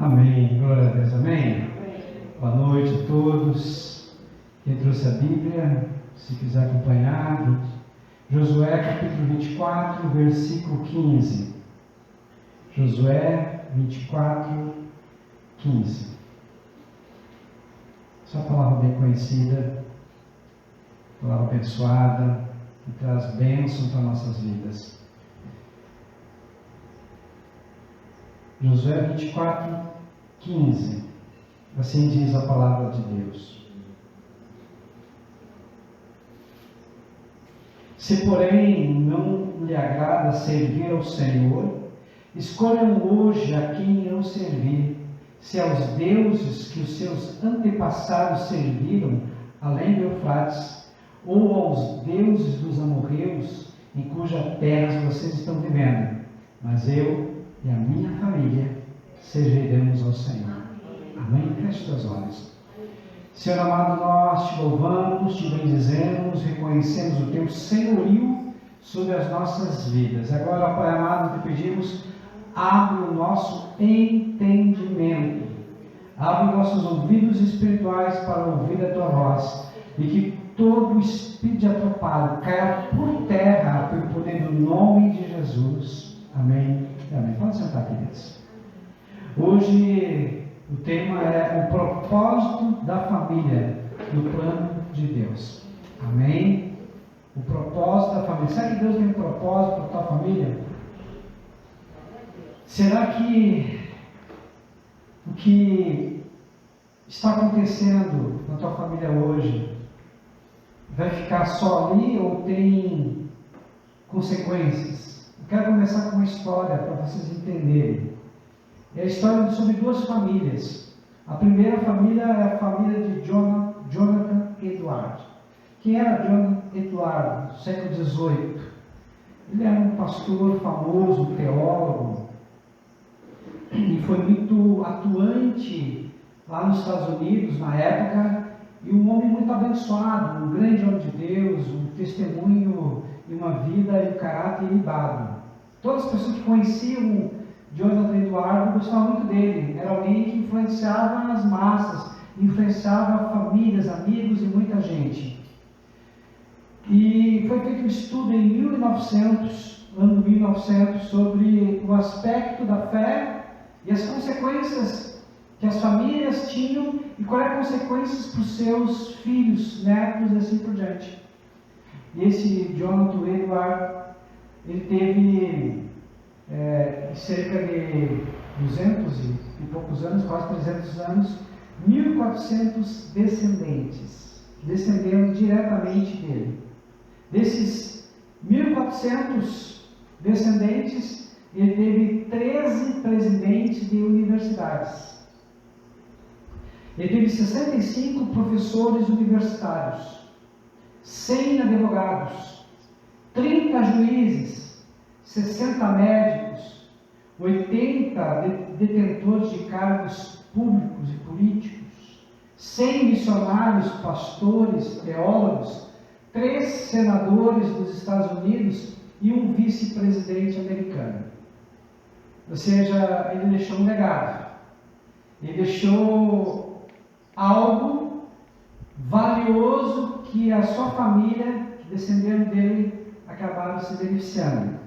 Amém. Glória a Deus. Amém. Boa noite a todos. Quem trouxe a Bíblia, se quiser acompanhar, Josué capítulo 24, versículo 15. Josué 24, 15. Essa palavra bem conhecida, palavra abençoada, que traz bênção para nossas vidas. Josué 24, 15. Assim diz a palavra de Deus. Se, porém, não lhe agrada servir ao Senhor, escolham hoje a quem irão servir, se aos deuses que os seus antepassados serviram, além do Eufrates, ou aos deuses dos amorreus, em cuja terra vocês estão vivendo. Mas eu e a minha família serviremos ao Senhor. Amém? Feche teus olhos. Senhor amado, nós te louvamos, te bendizemos, reconhecemos o teu senhorio sobre as nossas vidas. Agora, Pai amado, te pedimos, abre o nosso entendimento, abre nossos ouvidos espirituais para ouvir a tua voz, e que todo espírito de atropelo caia por terra pelo poder do nome de Jesus. Amém. Amém. Pode sentar, queridos. Hoje o tema é o propósito da família no plano de Deus. Amém? O propósito da família. Será que Deus tem um propósito para a tua família? Será que o que está acontecendo na tua família hoje vai ficar só ali ou tem consequências? Eu quero começar com uma história para vocês entenderem. É a história sobre duas famílias. A primeira família é a família de Jonathan Edwards. Quem era Jonathan Edwards, no século XVIII? Ele era um pastor famoso, um teólogo, e foi muito atuante lá nos Estados Unidos na época, e um homem muito abençoado, um grande homem de Deus, um testemunho e uma vida e um caráter ilibado. Todas as pessoas que conheciam Jonathan Edwards gostavam muito dele. Era alguém que influenciava as massas, influenciava famílias, amigos e muita gente. E foi feito um estudo em 1900, ano 1900, sobre o aspecto da fé e as consequências que as famílias tinham e quais eram as consequências para os seus filhos, netos e assim por diante. E esse Jonathan Edwards, ele teve cerca de 200 e poucos anos, quase 300 anos, 1.400 descendentes, descendendo diretamente dele. Desses 1.400 descendentes, ele teve 13 presidentes de universidades. Ele teve 65 professores universitários, 100 advogados, 30 juízes, 60 médicos, 80 detentores de cargos públicos e políticos, 100 missionários, pastores, teólogos, 3 senadores dos Estados Unidos e um vice-presidente americano. Ou seja, ele deixou um legado. Ele deixou algo valioso que a sua família, que descenderam dele, acabaram se beneficiando.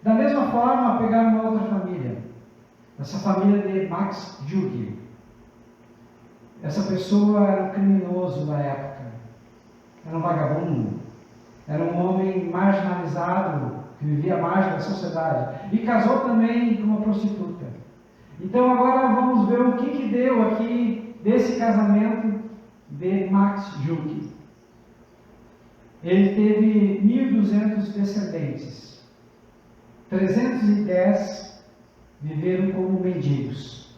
Da mesma forma, pegaram uma outra família, essa família de Max Jugi. Essa pessoa era um criminoso da época, era um vagabundo, era um homem marginalizado, que vivia à margem da sociedade, e casou também com uma prostituta. Então agora vamos ver o que deu aqui desse casamento de Max Jugi. Ele teve 1.200 descendentes. 310 viveram como mendigos.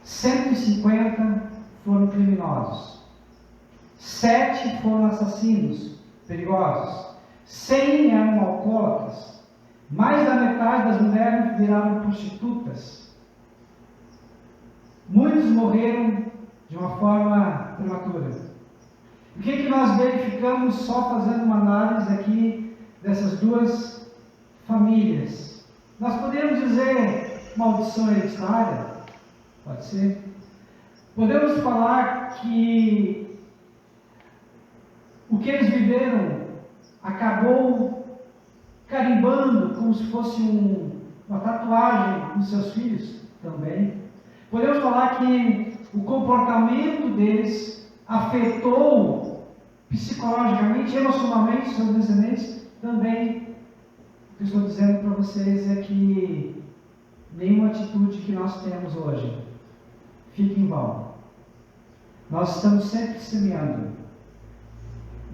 150 foram criminosos. 7 foram assassinos perigosos. 100 eram alcoólatras. Mais da metade das mulheres viraram prostitutas. Muitos morreram de uma forma prematura. O que nós verificamos só fazendo uma análise aqui dessas duas famílias? Nós podemos dizer maldição hereditária? Pode ser. Podemos falar que o que eles viveram acabou carimbando como se fosse uma tatuagem nos seus filhos? Também. Podemos falar que o comportamento deles afetou psicologicamente, emocionalmente seus descendentes? Também. O que eu estou dizendo para vocês é que nenhuma atitude que nós temos hoje fica em vão. Nós estamos sempre semeando.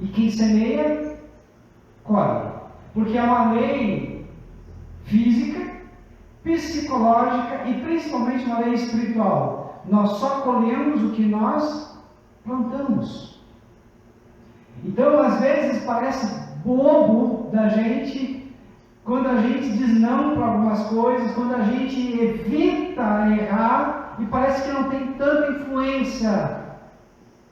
E quem semeia, colhe. Porque é uma lei física, psicológica e principalmente uma lei espiritual. Nós só colhemos o que nós plantamos. Então, às vezes, parece bobo da gente, quando a gente diz não para algumas coisas, quando a gente evita errar, e parece que não tem tanta influência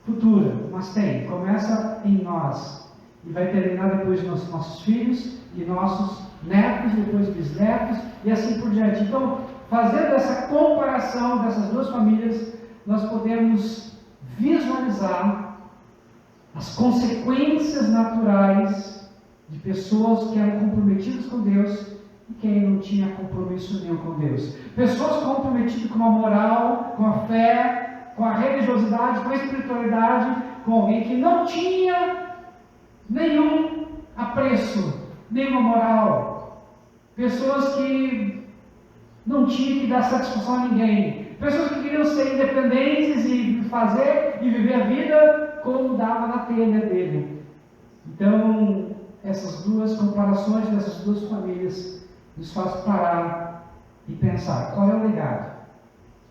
futura, mas tem. Começa em nós e vai terminar depois nos nossos filhos e nossos netos, depois bisnetos e assim por diante. Então, fazendo essa comparação dessas duas famílias, nós podemos visualizar as consequências naturais de pessoas que eram comprometidas com Deus e quem não tinha compromisso nenhum com Deus. Pessoas comprometidas com a moral, com a fé, com a religiosidade, com a espiritualidade, com alguém que não tinha nenhum apreço, nenhuma moral. Pessoas que não tinham que dar satisfação a ninguém. Pessoas que queriam ser independentes e fazer e viver a vida como dava na telha dele. Então, essas duas comparações dessas duas famílias nos faz parar e pensar: qual é o legado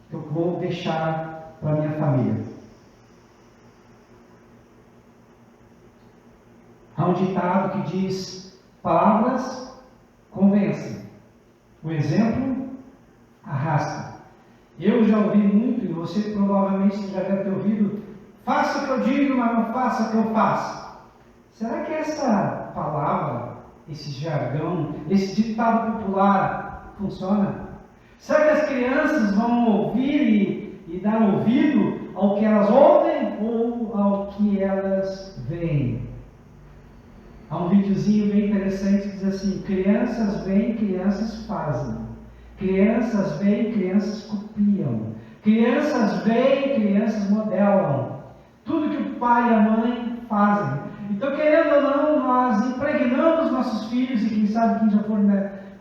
que eu vou deixar para a minha família? Há um ditado que diz: palavras convencem, o exemplo arrasta. Eu já ouvi muito, e você provavelmente já deve ter ouvido: faça o que eu digo, mas não faça o que eu faço. Será que essa palavra, esse jargão, esse ditado popular funciona? Será que as crianças vão ouvir e dar ouvido ao que elas ouvem ou ao que elas veem? Há um videozinho bem interessante que diz assim: crianças veem, crianças fazem. Crianças veem, crianças copiam. Crianças veem, crianças modelam. Tudo que o pai e a mãe fazem. Então, querendo ou não, nós impregnamos nossos filhos, e quem sabe quem já for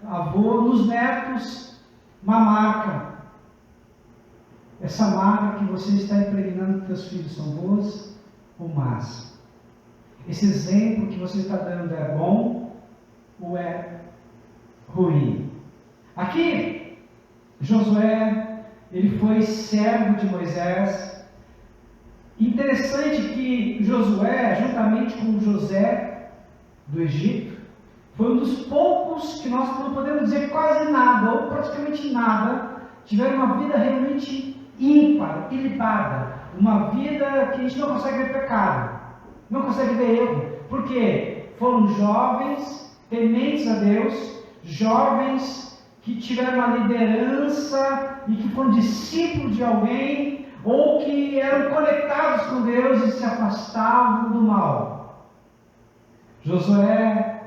avô, nos netos, uma marca. Essa marca que você está impregnando nos seus filhos são boas ou más? Esse exemplo que você está dando é bom ou é ruim? Aqui, Josué, ele foi servo de Moisés. Interessante que Josué, juntamente com José do Egito, foi um dos poucos que nós não podemos dizer quase nada, ou praticamente nada, tiveram uma vida realmente ímpar, ilibada, uma vida que a gente não consegue ver pecado, não consegue ver erro, porque foram jovens tementes a Deus, jovens que tiveram uma liderança e que foram discípulos de alguém, ou que eram conectados com Deus e se afastavam do mal. Josué,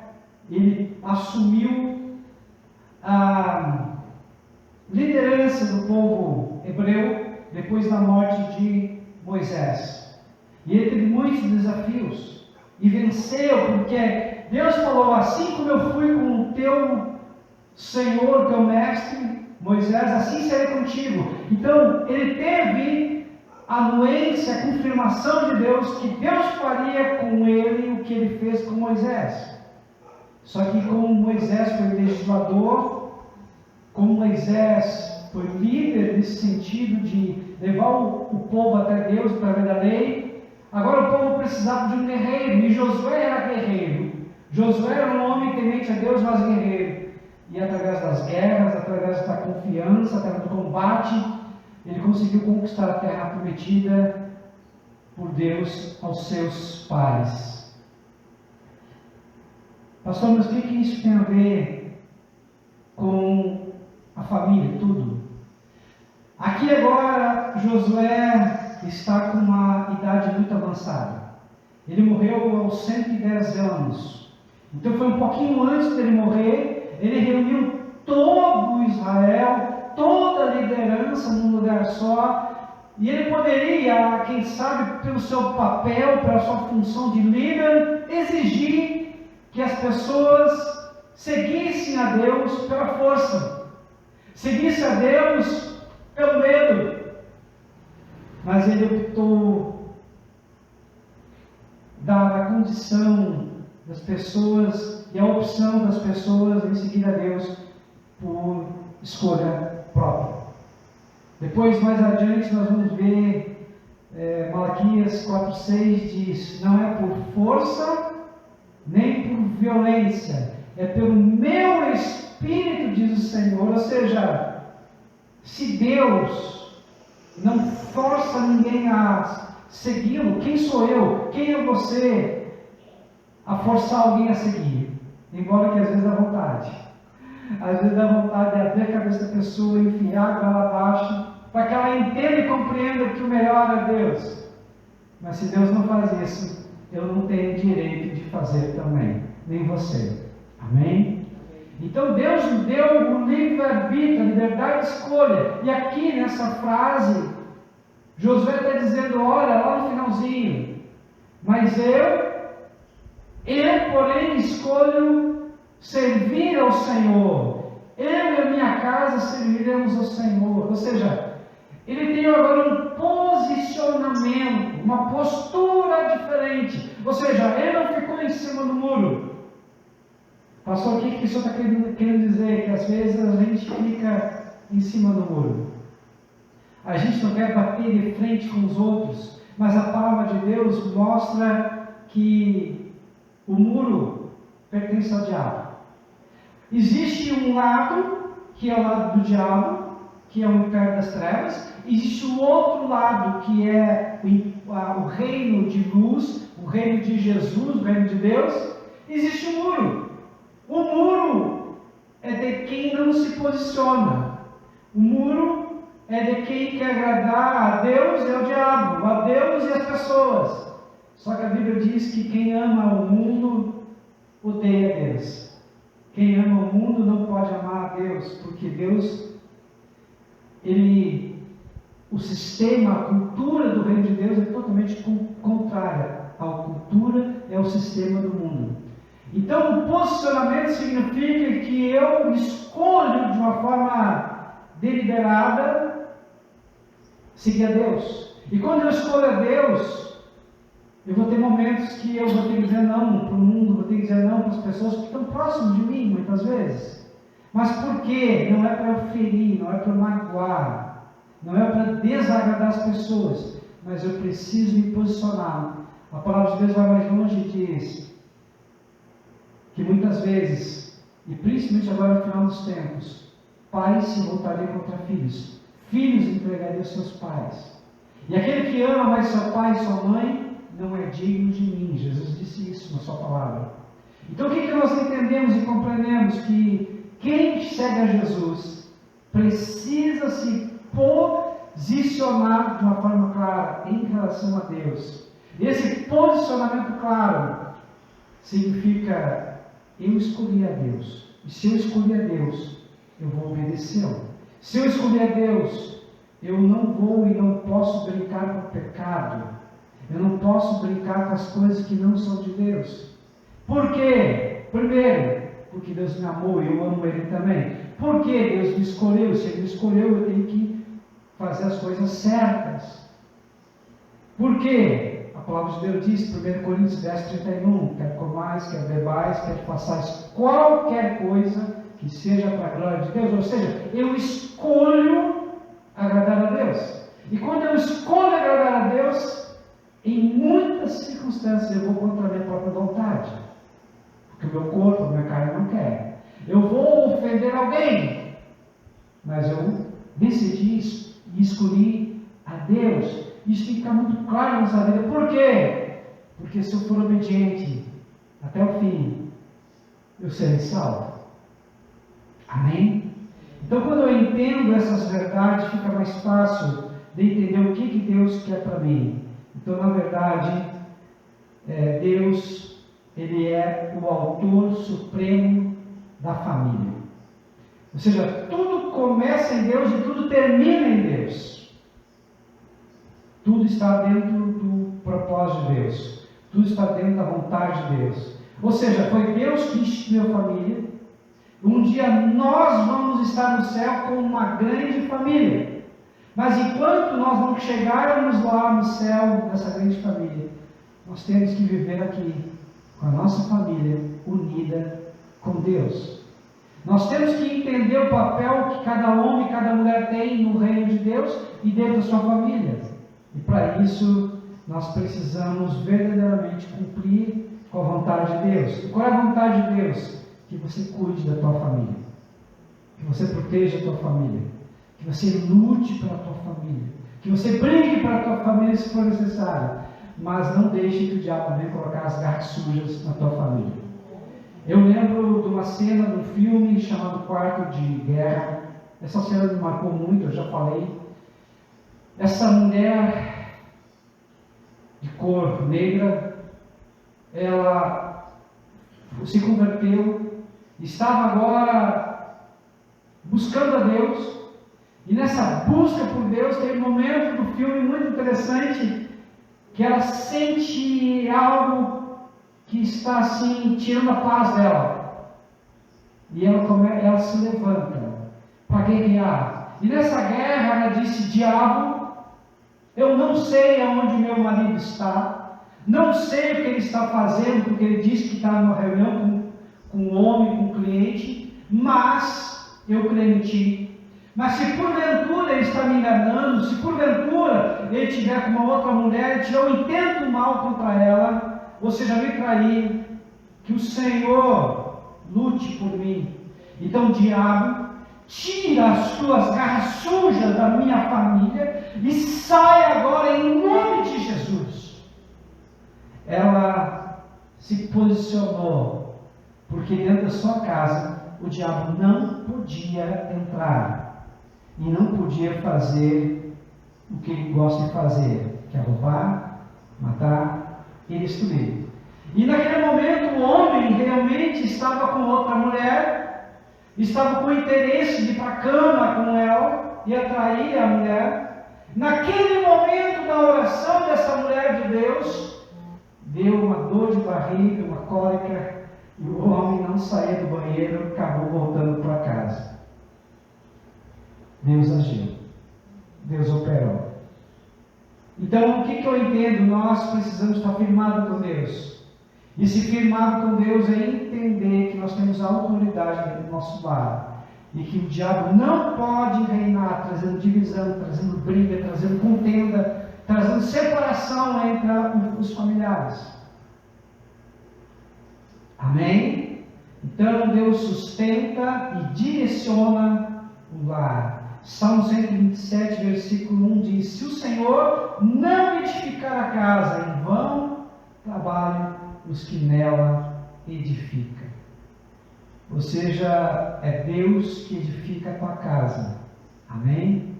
ele assumiu a liderança do povo hebreu depois da morte de Moisés. E ele teve muitos desafios e venceu, porque Deus falou: assim como eu fui com o teu Senhor, teu mestre Moisés, assim serei contigo. Então, ele teve a anuência, a confirmação de Deus, que Deus faria com ele o que ele fez com Moisés. Só que como Moisés foi legislador, como Moisés foi líder nesse sentido de levar o povo até Deus através da lei, agora o povo precisava de um guerreiro, e Josué era guerreiro. Josué era um homem temente a Deus, mas guerreiro. E através das guerras, através da confiança, através do combate, ele conseguiu conquistar a terra prometida por Deus aos seus pais. Pastor, mas o que isso tem a ver com a família? Tudo. Aqui agora, Josué está com uma idade muito avançada. Ele morreu aos 110 anos. Então foi um pouquinho antes dele morrer. Ele reuniu todo Israel, toda a liderança num lugar só. E ele poderia, quem sabe, pelo seu papel, pela sua função de líder, exigir que as pessoas seguissem a Deus pela força, seguissem a Deus pelo medo. Mas ele optou dar a condição das pessoas e a opção das pessoas em seguir a Deus por escolha própria. Depois, mais adiante, nós vamos ver Malaquias 4,6 diz: não é por força nem por violência, é pelo meu Espírito, diz o Senhor. Ou seja, se Deus não força ninguém a segui-lo, quem sou eu? Quem é você a forçar alguém a seguir? Embora que às vezes dá vontade. Às vezes dá vontade de abrir a cabeça da pessoa, enfiar ela abaixo, para que ela entenda e compreenda que o melhor é Deus. Mas se Deus não faz isso, eu não tenho direito de fazer também, nem você. Amém? Então Deus nos deu o livre-arbítrio, a liberdade de escolha. E aqui nessa frase, Josué está dizendo, olha, lá no finalzinho, mas eu porém escolho servir ao Senhor. Eu e a minha casa serviremos ao Senhor. Ou seja, ele tem agora um posicionamento, uma postura diferente. Ou seja, ele não ficou em cima do muro. Pastor, o que o senhor está querendo dizer? Que às vezes a gente fica em cima do muro. A gente não quer bater de frente com os outros, mas a palavra de Deus mostra que o muro pertence ao diabo. Existe um lado, que é o lado do diabo, que é o império das trevas. Existe o outro lado, que é o reino de luz, o reino de Jesus, o reino de Deus. Existe um muro. O muro é de quem não se posiciona. O muro é de quem quer agradar a Deus e ao diabo, a Deus e as pessoas. Só que a Bíblia diz que quem ama o mundo odeia Deus. Quem ama o mundo não pode amar a Deus, porque Deus, o sistema, a cultura do reino de Deus é totalmente contrária. A cultura é o sistema do mundo. Então, o posicionamento significa que eu escolho de uma forma deliberada seguir a Deus. E quando eu escolho a Deus, eu vou ter momentos que eu vou ter que dizer não para o mundo, vou ter que dizer não para as pessoas que estão próximas de mim, muitas vezes. Mas por quê? Não é para eu ferir, não é para eu magoar, não é para desagradar as pessoas, mas eu preciso me posicionar. A palavra de Deus vai mais longe e diz que muitas vezes, e principalmente agora no final dos tempos, pais se voltariam contra filhos, filhos entregariam seus pais. E aquele que ama mais seu pai e sua mãe, não é digno de mim. Jesus disse isso na sua palavra. Então o que nós entendemos e compreendemos? Que quem segue a Jesus precisa se posicionar de uma forma clara em relação a Deus. Esse posicionamento claro significa: eu escolhi a Deus, e se eu escolhi a Deus, eu vou obedecê-lo. Se eu escolhi a Deus, eu não vou e não posso brincar com o pecado, eu não posso brincar com as coisas que não são de Deus. Por quê? Primeiro, porque Deus me amou e eu amo Ele também. Por que Deus me escolheu? Se Ele me escolheu, eu tenho que fazer as coisas certas. Por quê? A palavra de Deus diz, 1 Coríntios 10:31, quer comais, quer bebais, quer façais qualquer coisa que seja para a glória de Deus. Ou seja, eu escolho agradar a Deus. E quando eu escolho agradar a Deus, em muitas circunstâncias eu vou contra a minha própria vontade, porque o meu corpo, a minha carne não quer. Eu vou ofender alguém, mas eu decidi e escolhi a Deus. Isso tem que ficar muito claro nessa vida. Por quê? Porque se eu for obediente até o fim, eu serei salvo. Amém? Então, quando eu entendo essas verdades, fica mais fácil de entender o que Deus quer para mim. Então, na verdade, Deus, Ele é o autor supremo da família. Ou seja, tudo começa em Deus e tudo termina em Deus. Tudo está dentro do propósito de Deus. Tudo está dentro da vontade de Deus. Ou seja, foi Deus que instituiu a família. Um dia nós vamos estar no céu com uma grande família. Mas enquanto nós não chegarmos lá no céu dessa grande família, nós temos que viver aqui com a nossa família unida com Deus. Nós temos que entender o papel que cada homem e cada mulher tem no reino de Deus e dentro da sua família. E para isso, nós precisamos verdadeiramente cumprir com a vontade de Deus. E qual é a vontade de Deus? Que você cuide da tua família. Que você proteja a tua família. Que você lute pela tua família. Que você brigue para a tua família se for necessário. Mas não deixe que o diabo venha colocar as garras sujas na tua família. Eu lembro de uma cena de um filme chamado Quarto de Guerra. Essa cena me marcou muito, eu já falei. Essa mulher de cor negra, ela se converteu, estava agora buscando a Deus, e nessa busca por Deus tem um momento do filme muito interessante, que ela sente algo que está assim, tirando a paz dela, e ela se levanta para guerrear, e nessa guerra ela disse: diabo, eu não sei aonde meu marido está, não sei o que ele está fazendo, porque ele disse que está numa reunião com um homem, com um cliente, mas eu creio em ti. Mas se porventura ele está me enganando, se porventura ele estiver com uma outra mulher, ele tiver um intento mal contra ela, ou seja, me trair, que o Senhor lute por mim. Então, diabo, tira as tuas garras sujas da minha família e sai agora em nome de Jesus. Ela se posicionou, porque dentro da sua casa o diabo não podia entrar e não podia fazer o que ele gosta de fazer, que é roubar, matar e destruir. E naquele momento o homem realmente estava com outra mulher, estava com interesse de ir para a cama com ela e atrair a mulher. Naquele momento da oração dessa mulher de Deus, deu uma dor de barriga, uma cólica, e o homem não saía do banheiro, acabou voltando para casa. Deus agiu, Deus operou. Então, o que eu entendo? Nós precisamos estar firmados com Deus. E se firmado com Deus é entender que nós temos a autoridade dentro do nosso lar. E que o diabo não pode reinar trazendo divisão, trazendo briga, trazendo contenda, trazendo separação entre os familiares. Amém? Então Deus sustenta e direciona o lar. Salmo 127, versículo 1 diz: se o Senhor não edificar a casa, em vão trabalham os que nela edificam. Ou seja, é Deus que edifica a tua casa. Amém?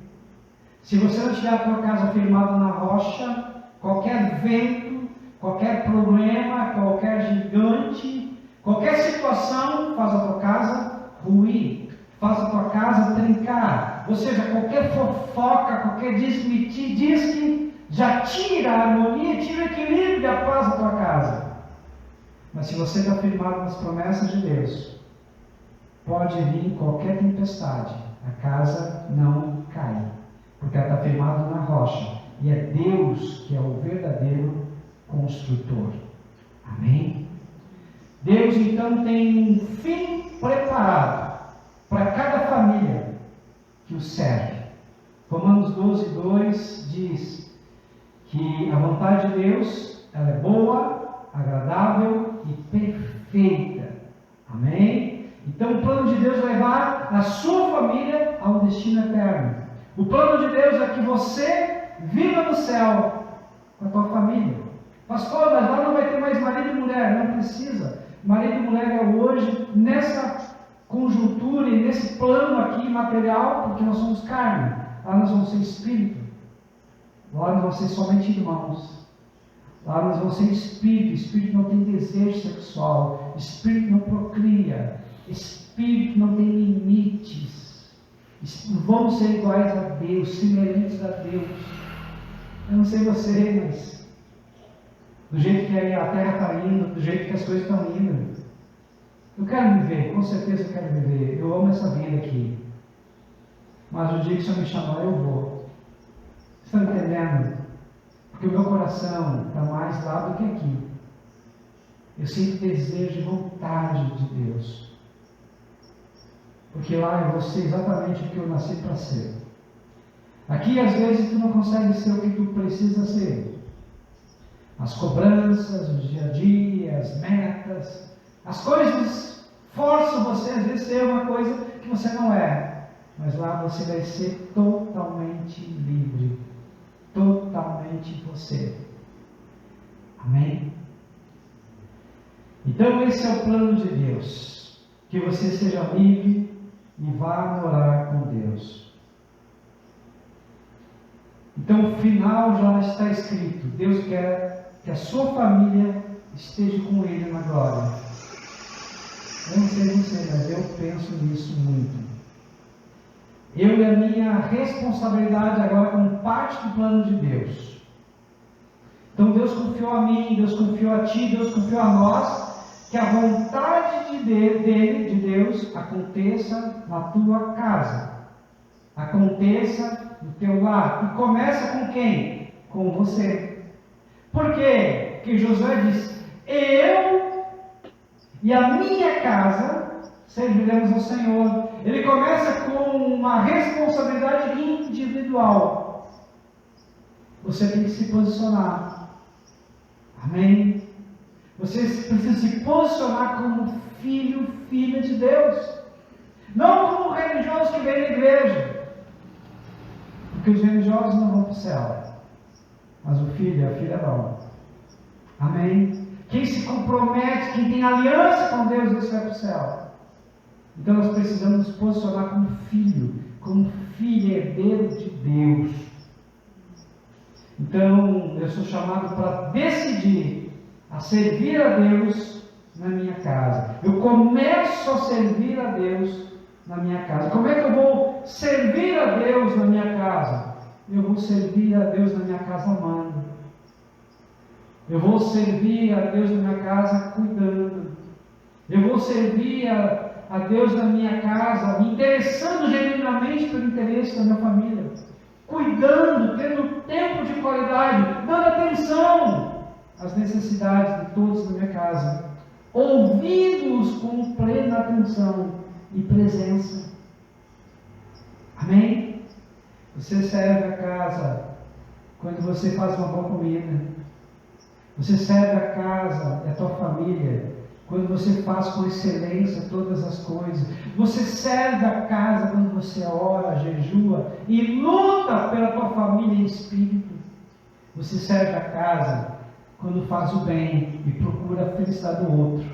Se você não tiver a tua casa firmada na rocha, qualquer vento, qualquer problema, qualquer gigante, qualquer situação faz a tua casa ruir, faz a tua casa trincar. Ou seja, qualquer fofoca, qualquer diz-me-te, já tira a harmonia, tira o equilíbrio e a paz da tua casa. Mas se você está firmado nas promessas de Deus, pode vir qualquer tempestade, a casa não cai, porque ela está firmada na rocha, e é Deus que é o verdadeiro construtor. Amém? Deus então tem um fim preparado para cada família que o serve. Romanos 12:2 diz que a vontade de Deus, ela é boa, agradável e perfeita. Amém? Então o plano de Deus é levar a sua família a um destino eterno. O plano de Deus é que você viva no céu com a tua família. Pastor, mas lá não vai ter mais marido e mulher. Não precisa. Marido e mulher é hoje, nessa conjuntura e nesse plano aqui material, porque nós somos carne. Lá nós vamos ser espírito. Lá nós vamos ser somente irmãos. Lá nós vamos ser espírito. Espírito não tem desejo sexual. Espírito não procria. Espírito não tem limites. Vamos ser iguais a Deus, semelhantes a Deus. Eu não sei você, mas do jeito que a terra está indo, do jeito que as coisas estão indo, eu quero viver, com certeza eu quero viver. Eu amo essa vida aqui. Mas o dia que o Senhor me chamar, eu vou. Estão entendendo? Porque o meu coração está mais lá do que aqui. Eu sinto desejo e vontade de Deus. Porque lá eu vou ser exatamente o que eu nasci para ser. Aqui às vezes tu não consegue ser o que tu precisa ser. As cobranças, o dia a dia, as metas, as coisas forçam você às vezes a ser uma coisa que você não é. Mas lá você vai ser totalmente livre. Totalmente você. Amém? Então esse é o plano de Deus. Que você seja livre e vá morar com Deus. Então o final já está escrito. Deus quer que a sua família esteja com Ele na glória. Eu não sei você, mas eu penso nisso muito. Eu e a minha responsabilidade agora como parte do plano de Deus. Então Deus confiou a mim, Deus confiou a ti, Deus confiou a nós, que a vontade de Deus aconteça na tua casa, aconteça no teu lar. E começa com quem? Com você. Por quê? Porque Josué disse: eu e a minha casa serviremos ao Senhor. Ele começa com uma responsabilidade individual. Você tem que se posicionar. Amém? Você precisa se posicionar como filho, filha de Deus. Não como religioso que vem na igreja. Porque os religiosos não vão para o céu. Mas o filho e a filha vão. Amém? Quem se compromete, quem tem aliança com Deus, esse vai para o céu. Então nós precisamos nos posicionar como filho, como filho herdeiro de Deus. Então eu sou chamado para decidir a servir a Deus na minha casa. Eu começo a servir a Deus na minha casa. Como é que eu vou servir a Deus na minha casa? Eu vou servir a Deus na minha casa amando. Eu vou servir a Deus na minha casa cuidando. Eu vou servir a Deus na minha casa, me interessando genuinamente pelo interesse da minha família, cuidando, tendo tempo de qualidade, dando atenção às necessidades de todos na minha casa, ouvindo-os com plena atenção e presença. Amém? Você serve a casa quando você faz uma boa comida. Você serve a casa e a tua família quando você faz com excelência todas as coisas. Você serve a casa quando você ora, jejua e luta pela tua família em espírito. Você serve a casa quando faz o bem e procura a felicidade do outro.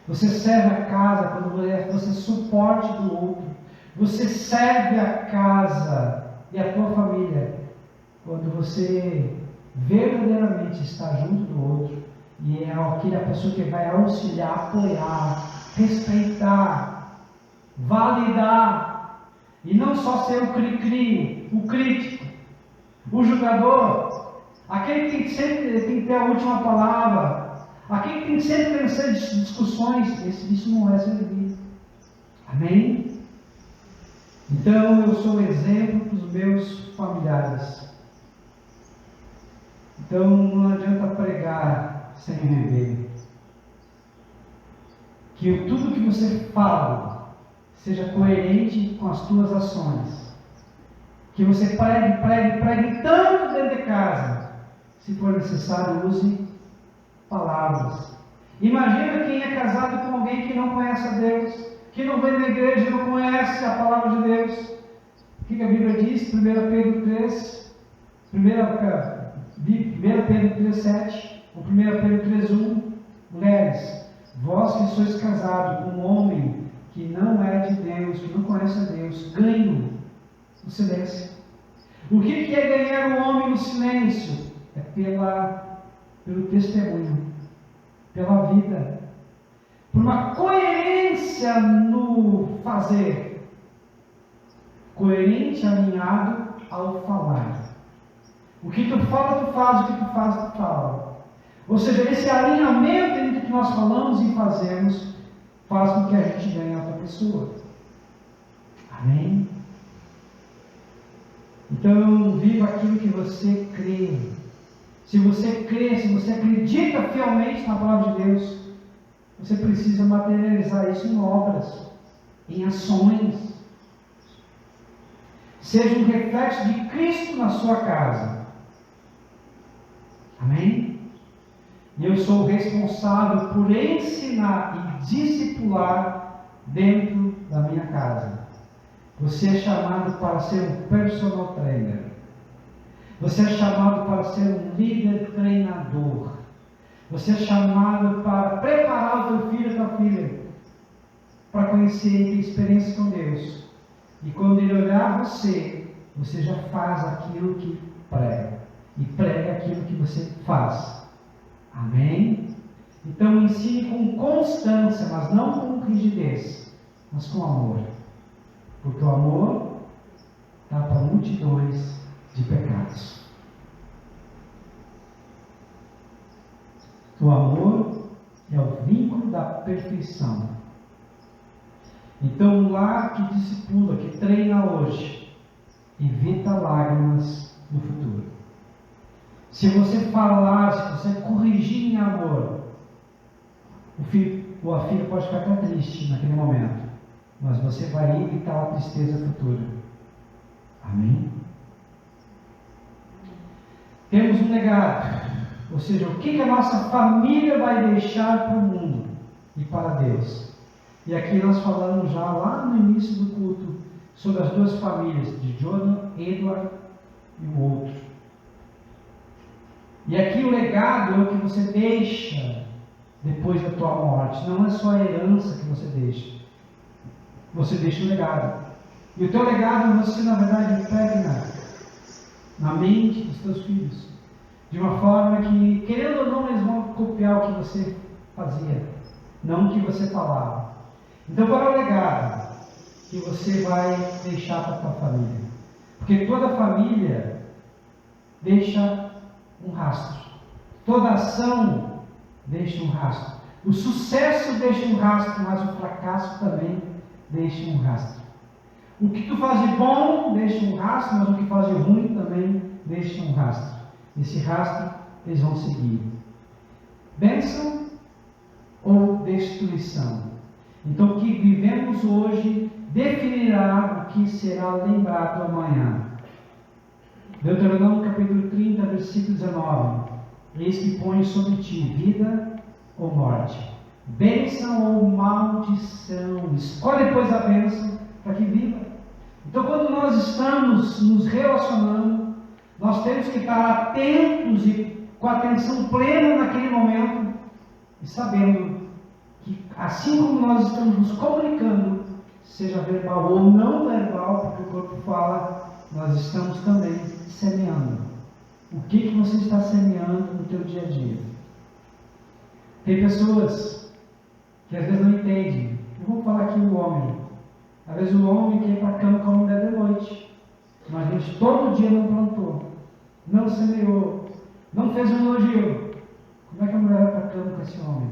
Você serve a casa quando você suporte do outro. Você serve a casa e a tua família quando você verdadeiramente está junto do outro e é aquela pessoa que vai auxiliar, apoiar, respeitar, validar, e não só ser o cri-cri, o crítico, o julgador, aquele que sempre tem que ter a última palavra, aquele que tem que sempre vencer discussões. Isso não é servir. Amém? Então eu sou exemplo para os meus familiares. Então não adianta pregar sem viver. Que tudo que você fala seja coerente com as tuas ações. Que você pregue tanto dentro de casa. Se for necessário, use palavras. Imagina quem é casado com alguém que não conhece a Deus, que não vem na igreja e não conhece a palavra de Deus. O que a Bíblia diz? 1 Pedro 3, 1 Pedro 3,7, ou 1 Pedro 3,1, mulheres, vós que sois casados com um homem que não é de Deus, que não conhece O silêncio. O que é ganhar o homem no silêncio? É pelo testemunho, pela vida, por uma coerência no fazer, coerente, alinhado ao falar. O que tu fala, tu faz, o que tu faz, tu fala. Ou seja, esse alinhamento entre o que nós falamos e fazemos faz com que a gente ganhe a outra pessoa. Amém? Então, viva aquilo que você crê. Se você crê, se você acredita fielmente na palavra de Deus, você precisa materializar isso em obras, em ações. Seja um reflexo de Cristo na sua casa. Amém? E eu sou responsável por ensinar e discipular dentro da minha casa. Você é chamado para ser um personal trainer. Você é chamado para ser um líder treinador. Você é chamado para preparar o teu filho e a tua filha para conhecer e ter experiência com Deus. E quando ele olhar você, você já faz aquilo que prega. E prega aquilo que você faz. Amém? Então ensine com constância, mas não com rigidez, mas com amor. Porque o amor tapa multidões de pecados. O amor é o vínculo da perfeição. Então, o lar que discipula, que treina hoje, evita lágrimas no futuro. Se você falar, se você corrigir em amor, o filho ou a filha pode ficar até triste naquele momento, mas você vai evitar a tristeza futura. Amém? Temos um legado, ou seja, o que a nossa família vai deixar para o mundo e para Deus. E aqui nós falamos já lá no início do culto sobre as duas famílias, de Jonah, Edward e o outro. E aqui o legado é o que você deixa depois da tua morte. Não é só a herança que você deixa. Você deixa um legado. E o teu legado você, na verdade, impregna na mente dos teus filhos. De uma forma que, querendo ou não, eles vão copiar o que você fazia. Não o que você falava. Então, qual é o legado que você vai deixar para a tua família? Porque toda família deixa um rastro. Toda ação deixa um rastro. O sucesso deixa um rastro, mas o fracasso também deixa um rastro. O que tu faz de bom deixa um rastro, mas o que faz de ruim também deixa um rastro. Esse rastro eles vão seguir. Bênção ou destruição? Então, o que vivemos hoje definirá o que será lembrado amanhã. Deuteronômio capítulo 30, versículo 19. Eis que põe sobre ti vida ou morte, bênção ou maldição. Escolhe, pois, a bênção para que viva. Então, quando nós estamos nos relacionando, nós temos que estar atentos e com atenção plena naquele momento, e sabendo que assim como nós estamos nos comunicando, seja verbal ou não verbal, porque o corpo fala, nós estamos também semeando. O que você está semeando no teu dia a dia? Tem pessoas que às vezes não entendem. Eu vou falar aqui o homem. Às vezes o homem quer ir para a cama com a mulher de noite, mas a gente todo dia não plantou, não semeou, não fez um elogio. Como é que a mulher vai para a cama com esse homem?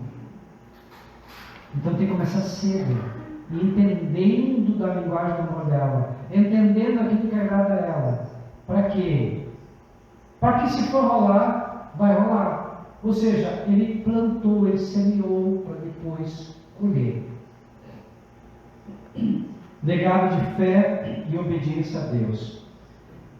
Então tem que começar cedo, entendendo da linguagem do amor dela, entendendo aquilo que agrada a ela. Para quê? Para que se for rolar, vai rolar. Ou seja, ele plantou, ele semeou para depois colher. Legado de fé e obediência a Deus.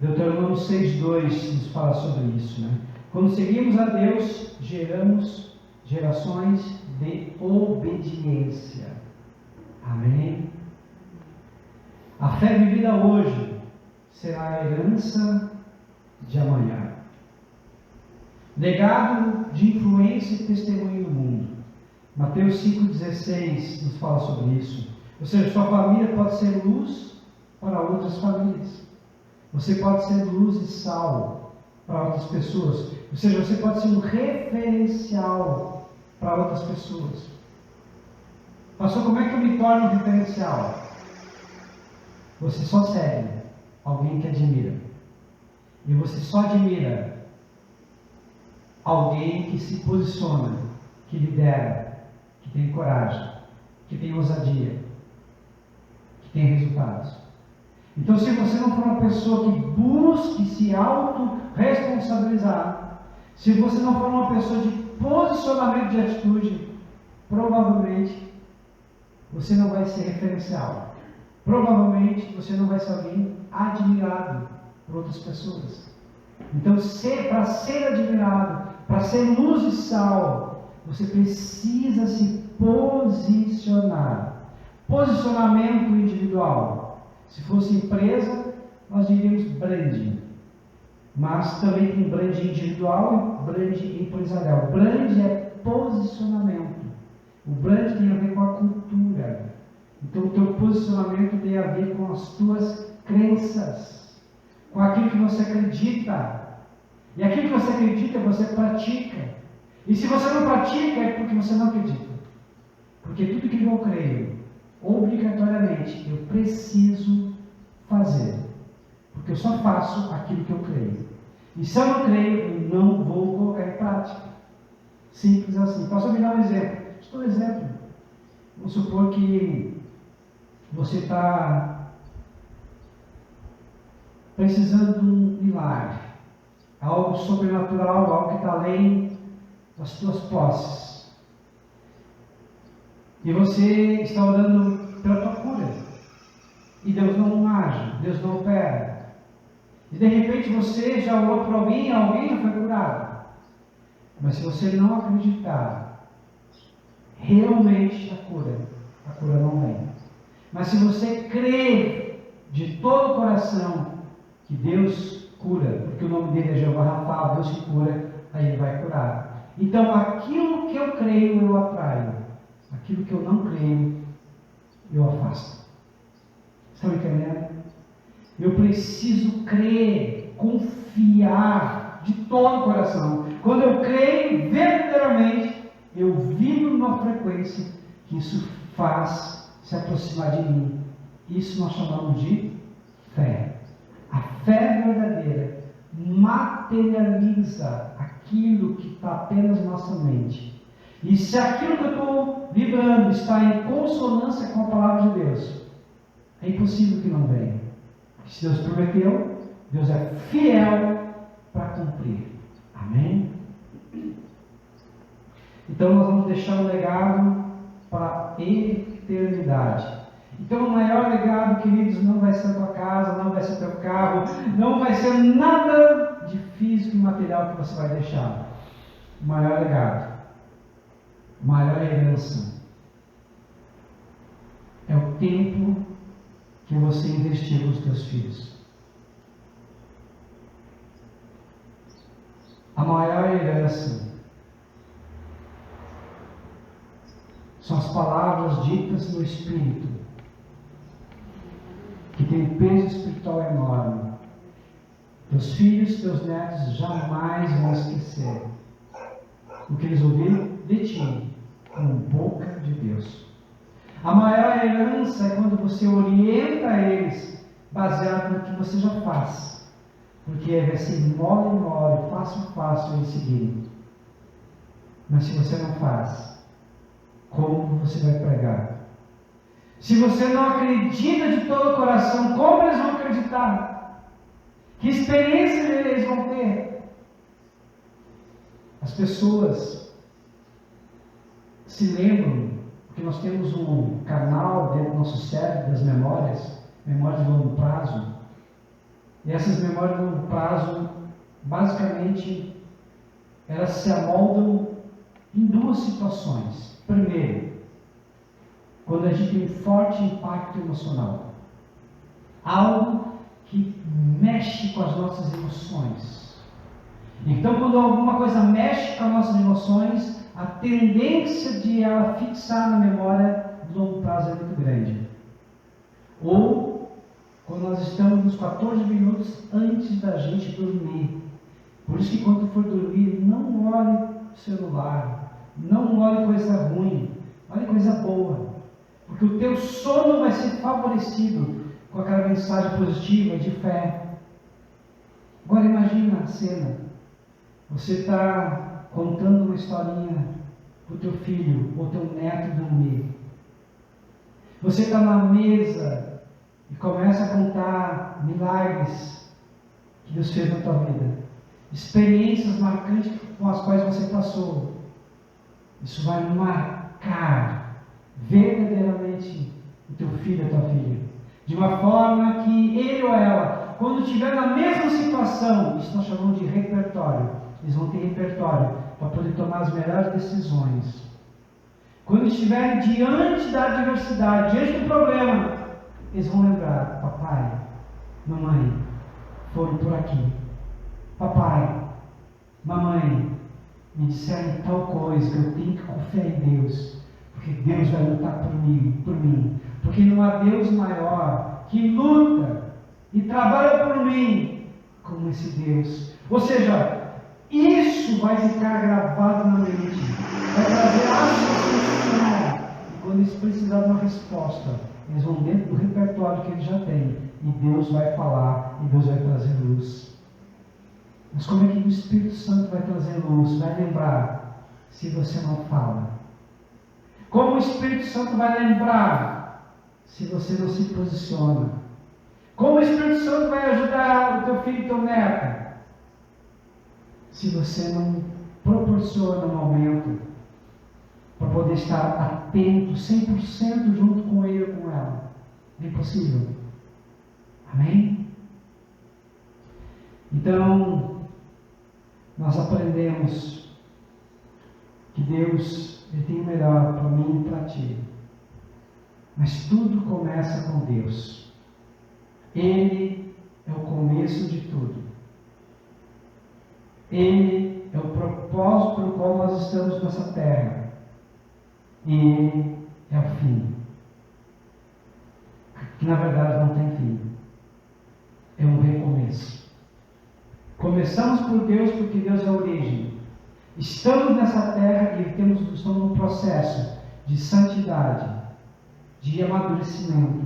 Deuteronômio 6,2 nos fala sobre isso, né? Quando seguimos a Deus, geramos gerações de obediência. Amém? A fé vivida hoje será a herança de amanhã. Legado de influência e testemunho no mundo. Mateus 5,16 nos fala sobre isso. Ou seja, sua família pode ser luz para outras famílias. Você pode ser luz e sal para outras pessoas. Ou seja, você pode ser um referencial para outras pessoas. Pastor, como é que eu me torno um referencial? Você só segue alguém que admira. E você só admira alguém que se posiciona, que lidera, que tem coragem, que tem ousadia, que tem resultados. Então, se você não for uma pessoa que busque se auto-responsabilizar, se você não for uma pessoa de posicionamento de atitude, provavelmente você não vai ser referencial. Provavelmente você não vai ser alguém admirado por outras pessoas. Então, para ser admirado, para ser luz e sal, você precisa se posicionar. Posicionamento individual. Se fosse empresa, nós diríamos branding. Mas também tem branding individual e branding empresarial. Branding é posicionamento. O branding tem a ver com a cultura. Então o teu posicionamento tem a ver com as tuas crenças, com aquilo que você acredita. E aquilo que você acredita, você pratica. E se você não pratica, é porque você não acredita. Porque tudo que eu creio, obrigatoriamente, eu preciso fazer. Porque eu só faço aquilo que eu creio. E se eu não creio, eu não vou colocar em prática. Simples assim. Posso me dar um exemplo? Estou um exemplo. Vamos supor que você está precisando de um milagre. Algo sobrenatural, algo que está além das tuas posses. E você está orando pela tua cura. E Deus não age, Deus não opera. E de repente você já orou por alguém já foi curado. Mas se você não acreditar realmente na cura, a cura não vem. Mas se você crer de todo o coração que Deus cura, porque o nome dele é Jeová Rafa, Deus que cura, aí ele vai curar. Então aquilo que eu creio eu atraio, aquilo que eu não creio eu afasto. Estão entendendo? Eu preciso crer, confiar de todo o coração. Quando eu creio verdadeiramente, eu vibro numa frequência que isso faz se aproximar de mim. Isso nós chamamos de fé. A fé verdadeira materializa aquilo que está apenas na nossa mente. E se aquilo que eu estou vibrando está em consonância com a palavra de Deus, é impossível que não venha. Porque se Deus prometeu, Deus é fiel para cumprir. Amém? Então nós vamos deixar um legado para a eternidade. Então o maior legado, queridos, não vai ser a tua casa, não vai ser o teu carro, não vai ser nada de físico e material que você vai deixar. O maior legado, maior herança é o tempo que você investiu nos teus filhos. A maior herança são as palavras ditas no Espírito, que tem um peso espiritual enorme. Teus filhos, teus netos jamais vão esquecer o que eles ouviram de ti, como boca de Deus. A maior herança é quando você orienta eles baseado no que você já faz. Porque vai ser mole em mole, fácil eles seguirem. Mas se você não faz, como você vai pregar? Se você não acredita de todo o coração, como eles vão acreditar? Que experiência eles vão ter? As pessoas se lembram que nós temos um canal dentro do nosso cérebro das memórias de longo prazo. E essas memórias de longo prazo, basicamente, elas se amoldam em duas situações. Primeiro, quando a gente tem um forte impacto emocional. Algo que mexe com as nossas emoções. Então, quando alguma coisa mexe com as nossas emoções, a tendência de ela fixar na memória de longo prazo é muito grande. Ou, quando nós estamos nos 14 minutos antes da gente dormir. Por isso que quando for dormir, não olhe celular, não olhe coisa ruim, olhe coisa boa. Porque o teu sono vai ser favorecido com aquela mensagem positiva de fé. Agora imagina a cena. Você está contando uma historinha para o teu filho ou teu neto dormir. Você está na mesa e começa a contar milagres que Deus fez na tua vida. Experiências marcantes com as quais você passou. Isso vai marcar verdadeiramente o teu filho e a tua filha. De uma forma que ele ou ela, quando estiver na mesma situação, isso nós chamamos de repertório. Eles vão ter repertório para poder tomar as melhores decisões. Quando estiverem diante da adversidade, diante do problema, eles vão lembrar: papai, mamãe, foram por aqui. Papai, mamãe, me disseram tal coisa, que eu tenho que confiar em Deus, porque Deus vai lutar por mim. Porque não há Deus maior que luta e trabalha por mim como esse Deus. Ou seja, isso vai ficar gravado na mente, vai trazer associação. E quando eles precisarem de uma resposta, eles vão dentro do repertório que eles já têm, e Deus vai falar, e Deus vai trazer luz. Mas como é que o Espírito Santo vai trazer luz, vai lembrar, se você não fala? Como o Espírito Santo vai lembrar, se você não se posiciona? Como o Espírito Santo vai ajudar o teu filho e teu neto, se você não proporciona um momento para poder estar atento 100% junto com ele ou com ela? É impossível. Amém? Então, nós aprendemos que Deus ele tem o melhor para mim e para ti. Mas tudo começa com Deus. Ele é o começo de tudo. Ele é o propósito pelo qual nós estamos nessa terra. E Ele é o fim. Que na verdade não tem fim. É um recomeço. Começamos por Deus porque Deus é a origem. Estamos nessa terra e estamos num processo de santidade, de amadurecimento,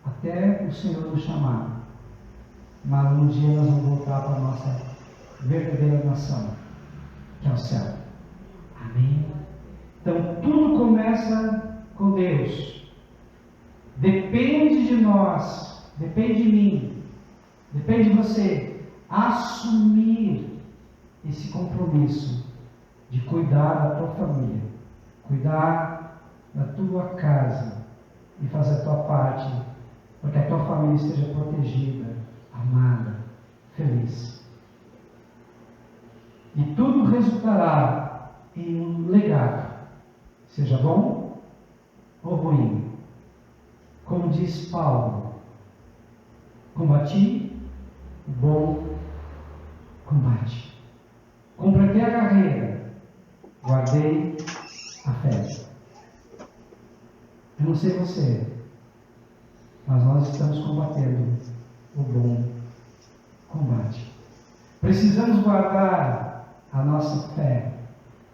até o Senhor nos chamar. Mas um dia nós vamos voltar para a nossa verdadeira nação, que é o céu. Amém? Então tudo começa com Deus. Depende de nós, depende de mim, depende de você assumir esse compromisso de cuidar da tua família, cuidar da tua casa e fazer a tua parte para que a tua família esteja protegida, amada, feliz. E tudo resultará em um legado, seja bom ou ruim. Como diz Paulo: combati o bom combate, completei a carreira, guardei a fé. Eu não sei você, mas nós estamos combatendo o bom combate. Precisamos guardar a nossa fé,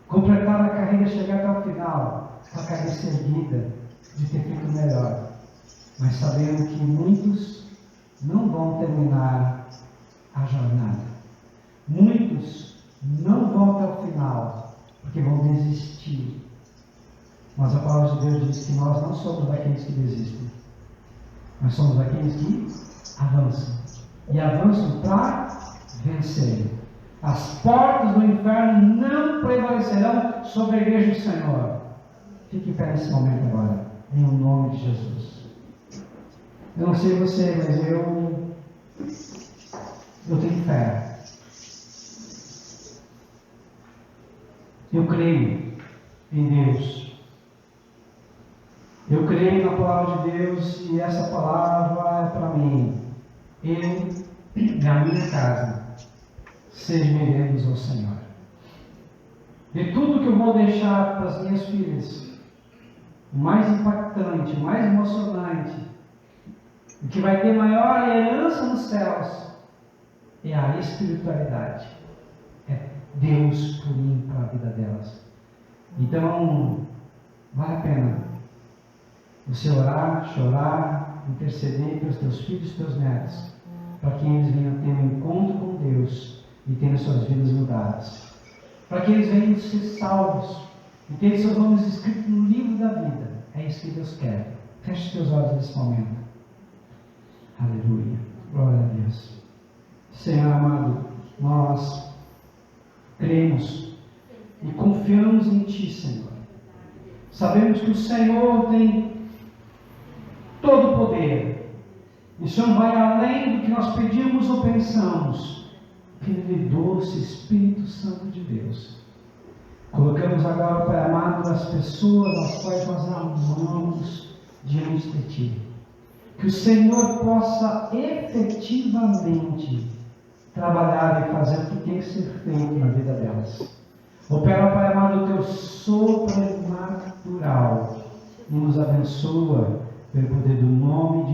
completar a carreira, chegar até o final, com a cabeça erguida de ter feito melhor. Mas sabendo que muitos não vão terminar a jornada. Muitos não vão até o final, porque vão desistir. Mas a palavra de Deus diz que nós não somos daqueles que desistem. Nós somos daqueles que avançam. E avançam para vencer. As portas do inferno não prevalecerão sobre a igreja do Senhor. Fique em pé nesse momento agora, em nome de Jesus. Eu não sei você, mas eu tenho fé. Eu creio em Deus. Eu creio na palavra de Deus e essa palavra é para mim. Eu e a minha casa serviremos ao Senhor. De tudo que eu vou deixar para as minhas filhas, o mais impactante, o mais emocionante, O que vai ter maior herança nos céus é a espiritualidade. É Deus fluindo para a vida delas. Então, vale a pena você orar, chorar, interceder pelos teus filhos e teus netos, para que eles venham ter um encontro com Deus e tenham suas vidas mudadas. Para que eles venham ser salvos e terem seus nomes escritos no livro da vida. É isso que Deus quer. Feche os teus olhos nesse momento. Aleluia. Glória a Deus. Senhor amado, nós cremos e confiamos em Ti, Senhor. Sabemos que o Senhor tem todo o poder. E o Senhor vai além do que nós pedimos ou pensamos. Filho e doce Espírito Santo de Deus. Colocamos agora, Pai amado, as pessoas às quais nós amamos diante de Ti. Que o Senhor possa efetivamente trabalhar e fazer o que tem que ser feito na vida delas. Opera, Pai amado, o Teu sobrenatural e nos abençoa pelo poder do nome de